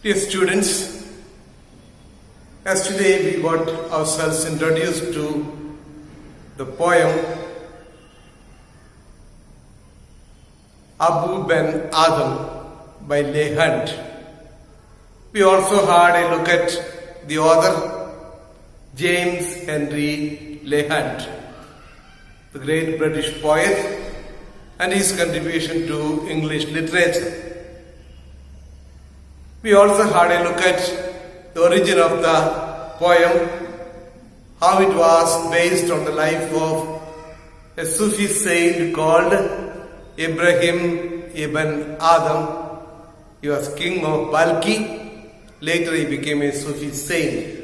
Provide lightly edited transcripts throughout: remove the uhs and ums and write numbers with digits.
Dear students, as today we got ourselves introduced to the poem Abu Ben Adam by Leigh Hunt. We also had a look at the author James Henry Leigh Hunt, the great British poet, and his contribution to English literature. We also had a look at the origin of the poem, how it was based on the life of a Sufi saint called Ibrahim ibn Adam. He was king of Balkhi. Later he became a Sufi saint.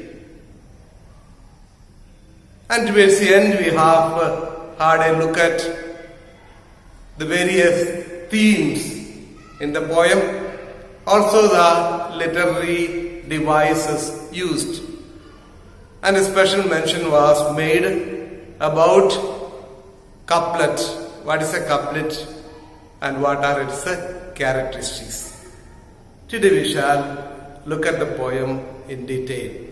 And towards the end we have had a look at the various themes in the poem, also the literary devices used. And a special mention was made about couplet. What is a couplet and what are its characteristics? Today we shall look at the poem in detail.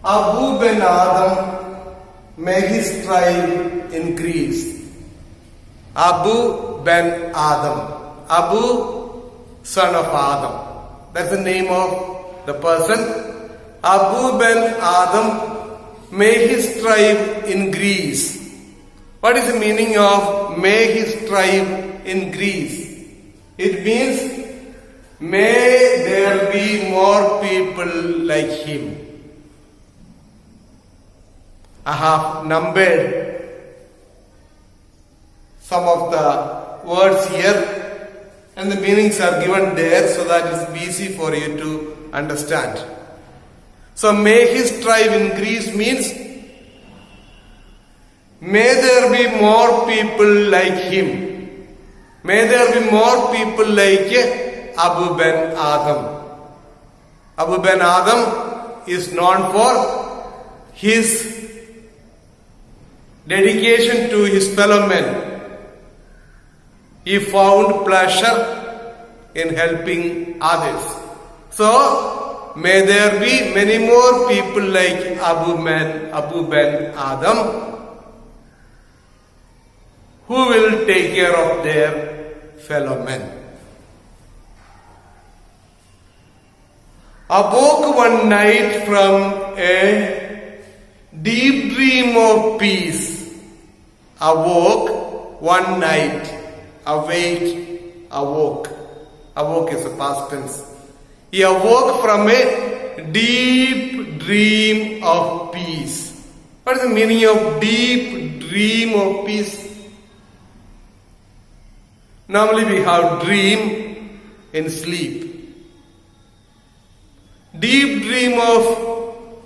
Abu Ben Adam, may his tribe increase. Abu Ben Adam. Abu, son of Adam. That's the name of the person. Abu Ben Adam, may his tribe increase. What is the meaning of may his tribe increase? It means may there be more people like him. I have numbered some of the words here and the meanings are given there so that it's easy for you to understand. So may his tribe increase means may there be more people like him. May there be more people like Abu Ben Adam. Abu Ben Adam is known for his dedication to his fellow men. He found pleasure in helping others. So, may there be many more people like Abu Ben Adam who will take care of their fellow men. Awoke one night from a deep dream of peace. Awoke one night. Awake, awoke. Awoke is a past tense. He awoke from a deep dream of peace. What is the meaning of deep dream of peace? Normally we have dream in sleep. Deep dream of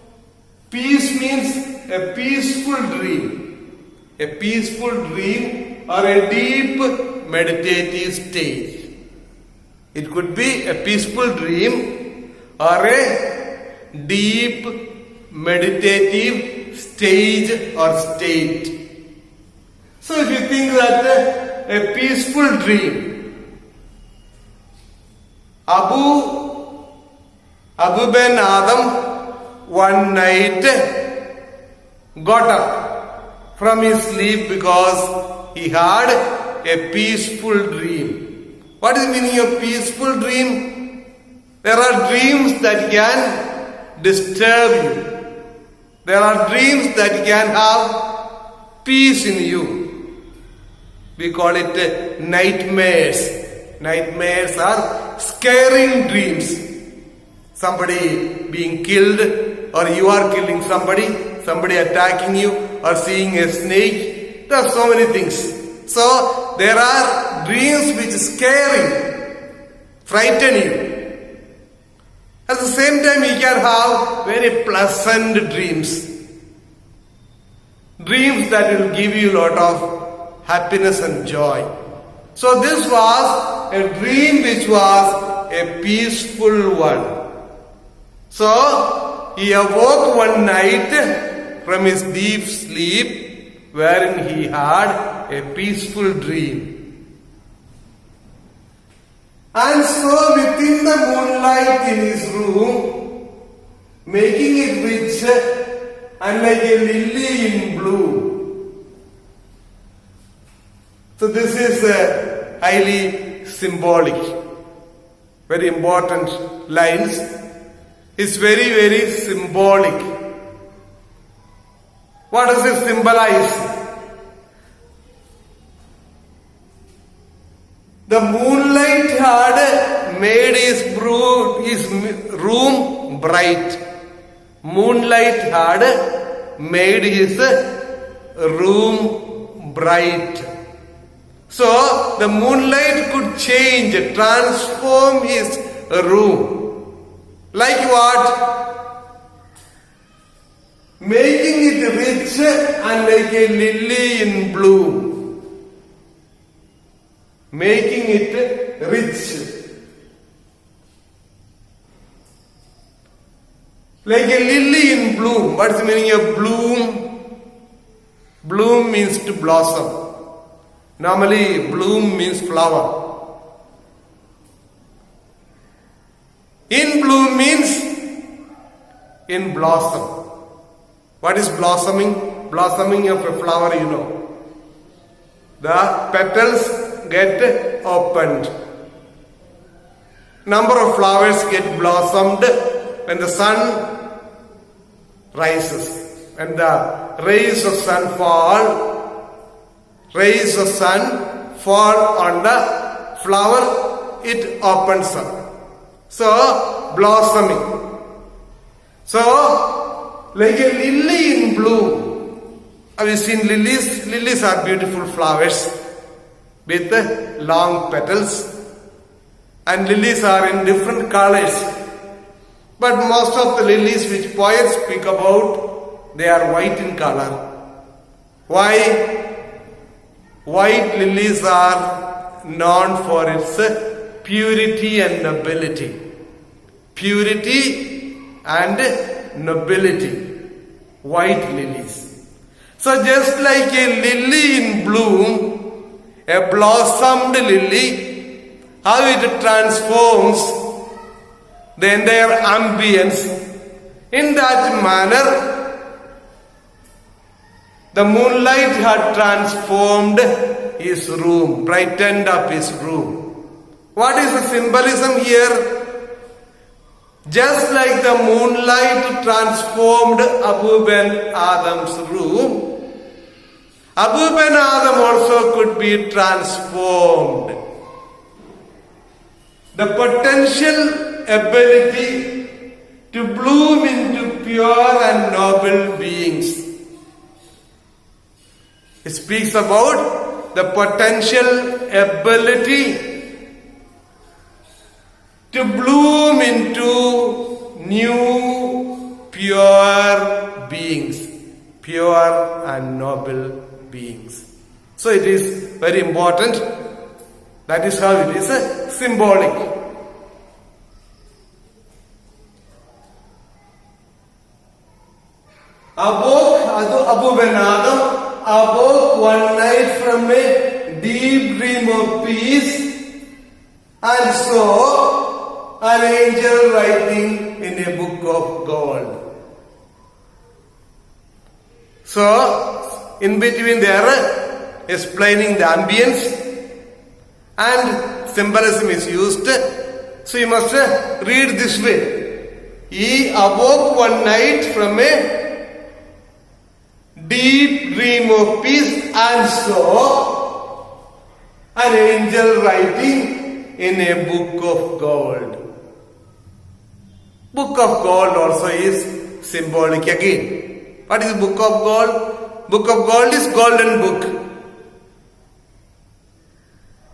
peace means a peaceful dream. A peaceful dream or a deep meditative state. It could be a peaceful dream or a deep meditative stage or state. So if you think that a peaceful dream, Abu Ben Adam one night got up from his sleep because he had a peaceful dream. What is the meaning of peaceful dream? There are dreams that can disturb you. There are dreams that can have peace in you. We call it nightmares. Nightmares are scaring dreams. Somebody being killed, or you are killing somebody attacking you, or seeing a snake. There are so many things. So there are dreams which scare you, frighten you. At the same time, you can have very pleasant dreams. Dreams that will give you a lot of happiness and joy. So this was a dream which was a peaceful one. So he awoke one night from his deep sleep wherein he had a peaceful dream. And so within the moonlight in his room, making it rich and like a lily in bloom. So this is highly symbolic, very important lines. It's very, very symbolic. What does it symbolize? The moonlight had made his room bright. Moonlight had made his room bright. So the moonlight could change, transform his room. Like what? Making it rich and like a lily in bloom. Making it rich. Like a lily in bloom. What's the meaning of bloom? Bloom means to blossom. Normally, bloom means flower. In bloom means in blossom. What is blossoming? Blossoming of a flower, you know. The petals get opened. Number of flowers get blossomed when the sun rises. When the rays of sun fall on the flower, it opens up. So, blossoming. So, like a lily in bloom. Have you seen lilies? Lilies are beautiful flowers with long petals, and lilies are in different colors. But most of the lilies which poets speak about, they are white in color. Why? White lilies are known for its purity and nobility. Purity and nobility. White lilies. So just like a lily in bloom, a blossomed lily, how it transforms the entire ambience. In that manner, the moonlight had transformed his room, brightened up his room. What is the symbolism here? Just like the moonlight transformed Abu Ben Adam's room, Abu Ben Adam also could be transformed. The potential ability to bloom into pure and noble beings. It speaks about the potential ability to bloom into new pure beings, pure and noble beings. So it is very important. That is how it is symbolic. Abu Ben Adam awoke one night from a deep dream of peace and saw an angel writing in a book of gold. So, in between they are explaining the ambience and symbolism is used. So you must read this way. He awoke one night from a deep dream of peace and saw an angel writing in a book of gold. Book of gold also is symbolic again. What is book of gold? Book of gold is golden book.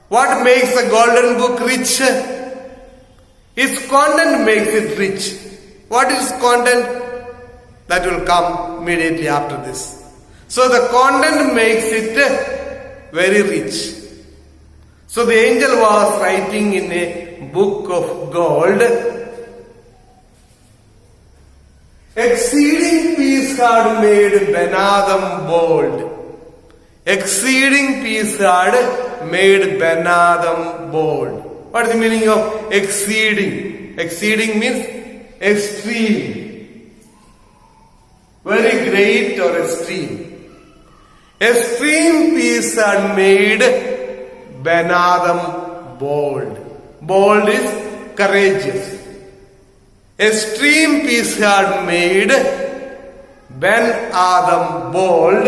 What makes a golden book rich? Its content makes it rich. What is content? That will come immediately after this. So the content makes it very rich. So the angel was writing in a book of gold. Exceeding peace had made Ben Adam bold. Exceeding peace had made Ben Adam bold. What is the meaning of exceeding? Exceeding means extreme. Very great or extreme. Extreme peace are made Ben-Adam bold. Bold is courageous. Extreme peace had made Ben-Adam bold,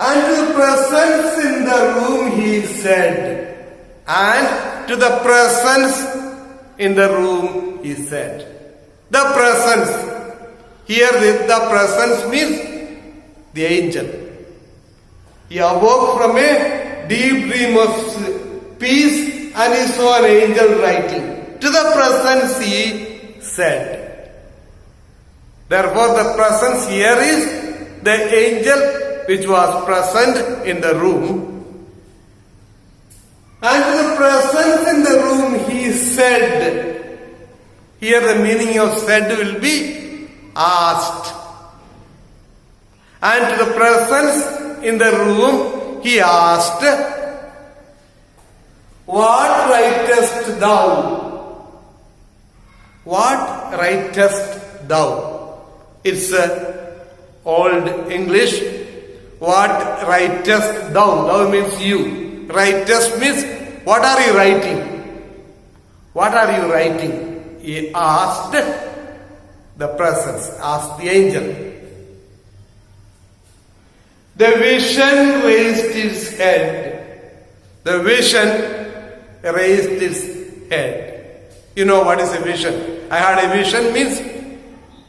and to the presence in the room he said, and to the presence in the room he said. The presence, here the presence means the angel. He awoke from a deep dream of peace and he saw an angel writing. To the presence he said. Therefore the presence here is the angel which was present in the room. And to the presence in the room he said. Here the meaning of said will be asked. And to the presence in the room he asked, what writest thou? What writest thou? It's old English. What writest thou? Thou means you. Writest means what are you writing? What are you writing? He asked the presence, asked the angel. The vision raised its head. The vision raised its head. You know what is a vision? I had a vision means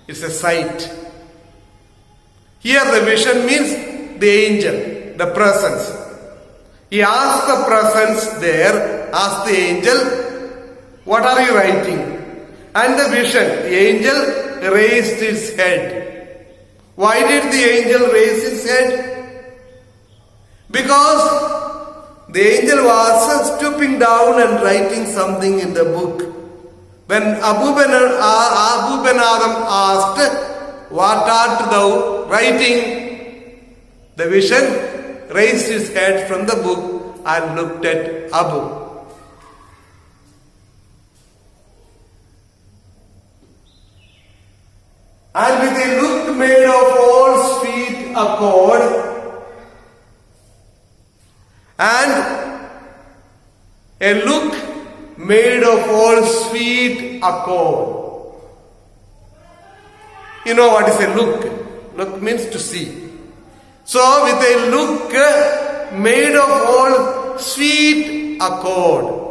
it's a sight. Here the vision means the angel, the presence. He asked the presence there, asked the angel, what are you writing? And the vision, the angel raised its head. Why did the angel raise his head? Because the angel was stooping down and writing something in the book. When Abu Ben-Adam asked, what art thou writing? The vision raised his head from the book and looked at Abu. And with a look made of all sweet accord, and a look made of all sweet accord. You know what is a look? Look means to see. So with a look made of all sweet accord.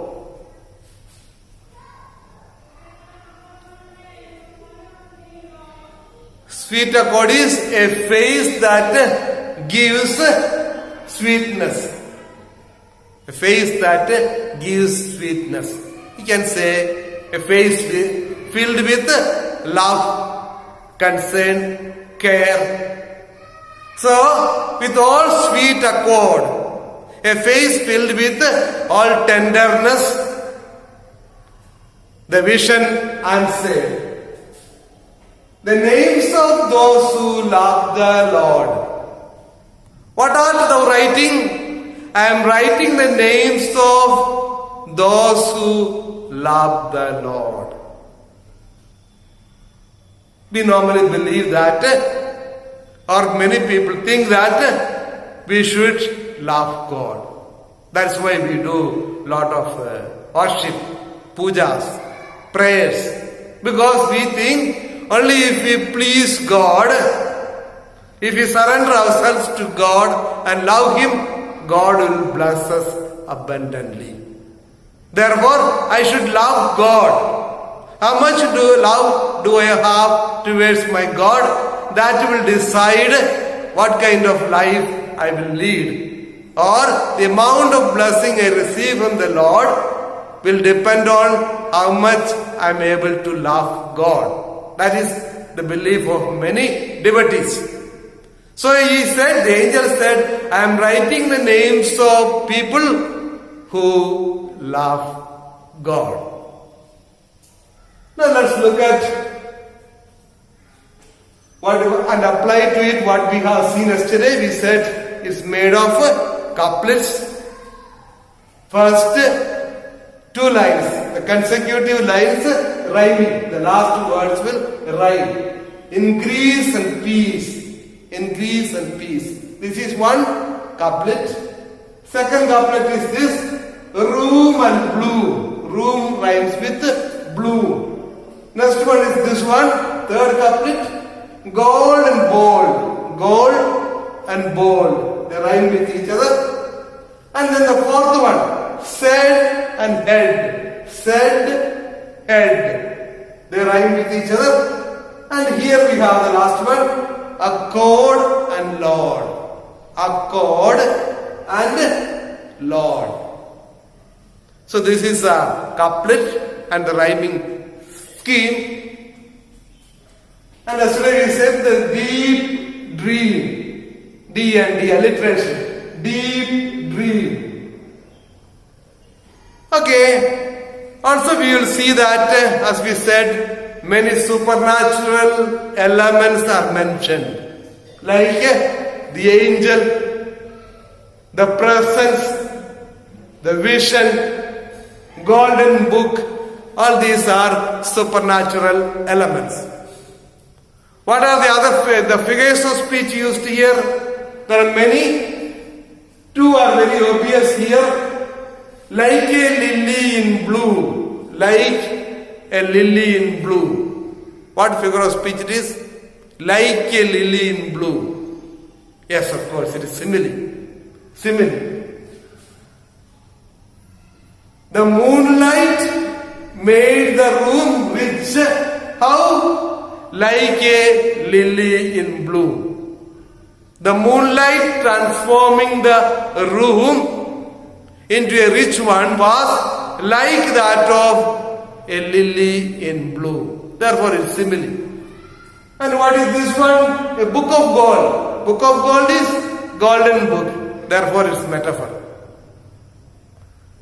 Sweet accord is a face that gives sweetness. A face that gives sweetness. You can say a face filled with love, concern, care. So, with all sweet accord, a face filled with all tenderness, the vision answered. The names of those who love the Lord. What art thou writing? I am writing the names of those who love the Lord. We normally believe that, or many people think that we should love God. That's why we do lot of worship, pujas, prayers. Because we think only if we please God, if we surrender ourselves to God and love Him, God will bless us abundantly. Therefore, I should love God. How much love do I have towards my God? That will decide what kind of life I will lead. Or the amount of blessing I receive from the Lord will depend on how much I am able to love God. That is the belief of many devotees. So he said, the angel said, I am writing the names of people who love God. Now let's look at what and apply to it what we have seen yesterday. We said it's made of couplets. First two lines, the consecutive lines rhyming. The last words will rhyme. Increase and peace. Increase and peace. This is one couplet. Second couplet is this. Room and blue. Room rhymes with blue. Next one is this one. Third couplet. Gold and bold. Gold and bold. They rhyme with each other. And then the fourth one. Said and head. Said, head. They rhyme with each other. And here we have the last one. Accord and Lord. Accord and Lord. So this is a couplet and the rhyming scheme. And yesterday we said the deep dream. D and D alliteration. Deep dream. Okay. Also we will see that as we said, many supernatural elements are mentioned. Like the angel, the presence, the vision, golden book. All these are supernatural elements. What are the figures of speech used here? There are many. Two are very obvious here. Like a lily in blue. Like a lily in blue. What figure of speech it is? Like a lily in blue. Yes, of course, it is simile. Simile. The moonlight made the room which, how? Like a lily in blue. The moonlight transforming the room into a rich one was like that of a lily in blue. Therefore it is simile. And what is this one? A book of gold. Book of gold is golden book. Therefore it is metaphor.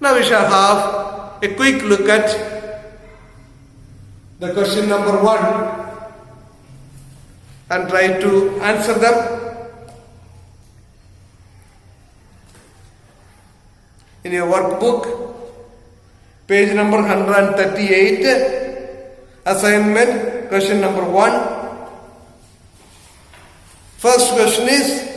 Now we shall have a quick look at the question number 1 and try to answer them. In your workbook, page number 138, assignment, question number 1. First question is,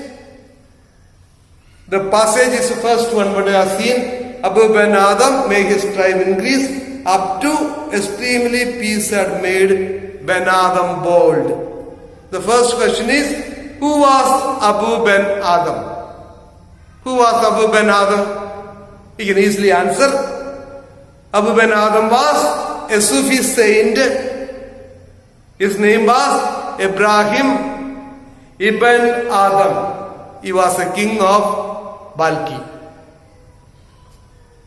the passage is the first one what I have seen. Abu ben Adam, may his tribe increase, up to extremely peace had made Ben Adam bold. The first question is, who was Abu ben Adam? Who was Abu ben Adam? You can easily answer. Abu ben Adam was a Sufi saint. His name was Ibrahim ibn Adam. He was a king of Balkhi.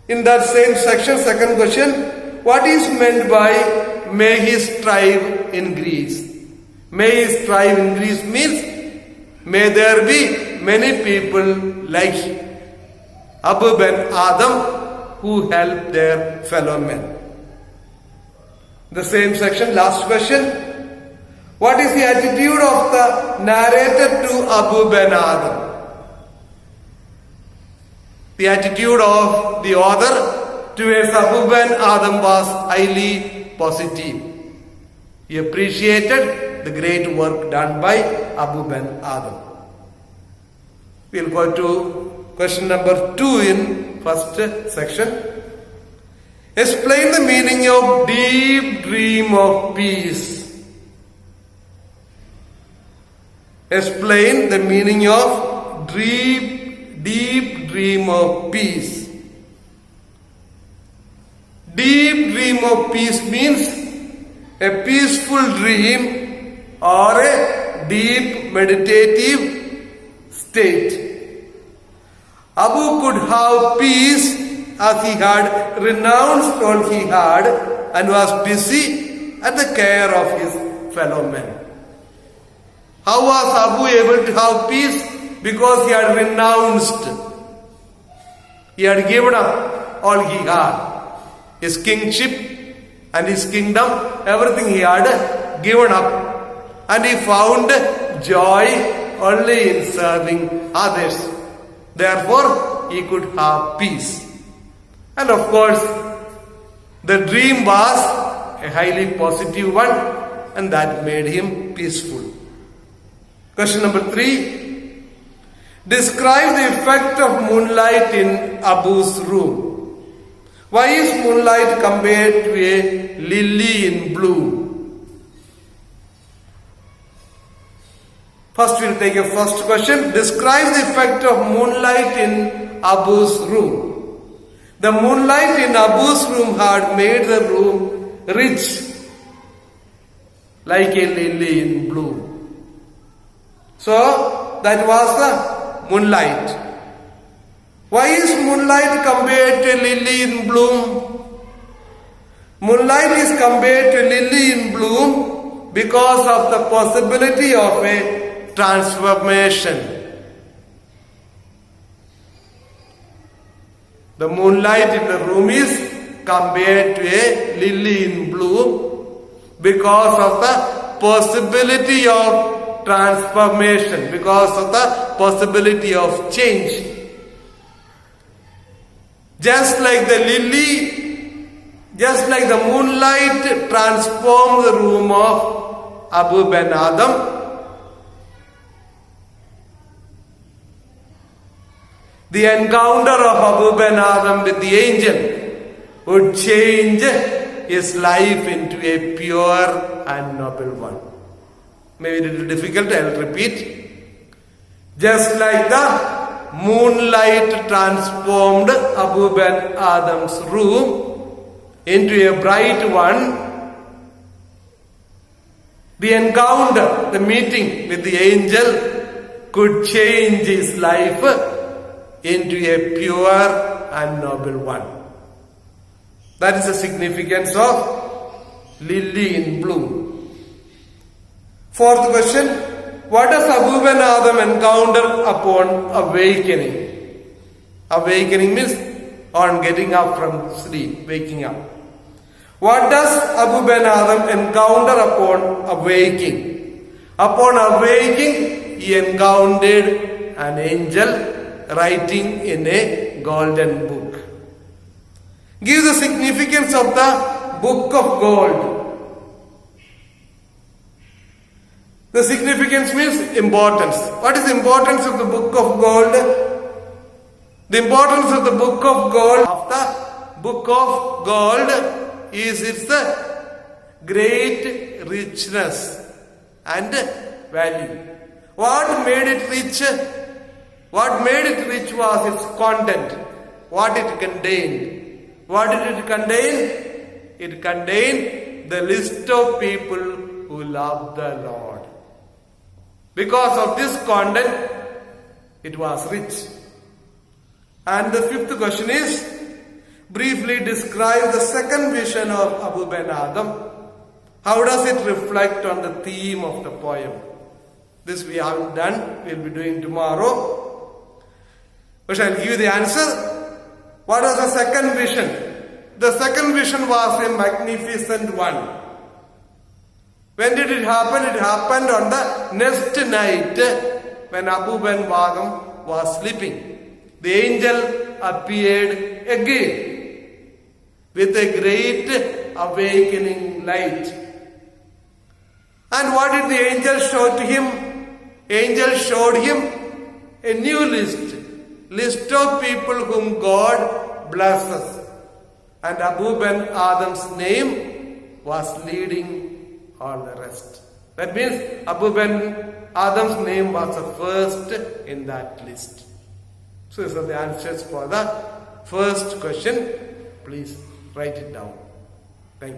In that same section, second question, what is meant by may his tribe increase? May his tribe increase means may there be many people like Abu ben Adam who help their fellow men. The same section, last question. What is the attitude of the narrator to Abu ben Adam? The attitude of the author towards Abu ben Adam was highly positive. He appreciated the great work done by Abu ben Adam. We will go to question number 2 in first section. Explain the meaning of deep dream of peace. Explain the meaning of deep dream of peace. Deep dream of peace means a peaceful dream or a deep meditative state. Abu could have peace as he had renounced all he had and was busy at the care of his fellow men. How was Abu able to have peace? Because he had renounced. He had given up all he had. His kingship and his kingdom, everything he had given up. And he found joy only in serving others. Therefore, he could have peace. And of course, the dream was a highly positive one, and that made him peaceful. Question number 3. Describe the effect of moonlight in Abu's room. Why is moonlight compared to a lily in bloom? First we'll take a first question. Describe the effect of moonlight in Abu's room. The moonlight in Abu's room had made the room rich, like a lily in bloom. So that was the moonlight. Why is moonlight compared to lily in bloom? Moonlight is compared to lily in bloom because of the possibility of a transformation. The moonlight in the room is compared to a lily in bloom because of the possibility of transformation, because of the possibility of change. Just like the lily, just like the moonlight transformed the room of Abu Ben Adam, the encounter of Abu Ben Adam with the angel would change his life into a pure and noble one. Maybe a little difficult, I'll repeat. Just like the moonlight transformed Abu Ben Adam's room into a bright one, the encounter, the meeting with the angel could change his life into a pure and noble one. That is the significance of lily in bloom. Fourth question. What does Abu Ben Adam encounter upon awakening? Awakening means on getting up from sleep, waking up. What does Abu Ben Adam encounter upon awaking? Upon awaking, he encountered an angel writing in a golden book. Give the significance of the book of gold. The significance means importance. What is the importance of the book of gold? The importance of the book of gold, of the book of gold, is its great richness and value. What made it rich? What made it rich was its content, what it contained. What did it contain? It contained the list of people who love the Lord. Because of this content, it was rich. And the fifth question is, briefly describe the second vision of Abu Ben Adam. How does it reflect on the theme of the poem? This we haven't done, we'll be doing tomorrow. But I'll give you the answer. What was the second vision? The second vision was a magnificent one. When did it happen? It happened on the next night when Abu Ben Adam was sleeping. The angel appeared again with a great awakening light. And what did the angel show to him? Angel showed him a new list of people whom God blesses. And Abu Ben Adam's name was leading all the rest. That means Abu Ben Adam's name was the first in that list. So these are the answers for the first question. Please write it down.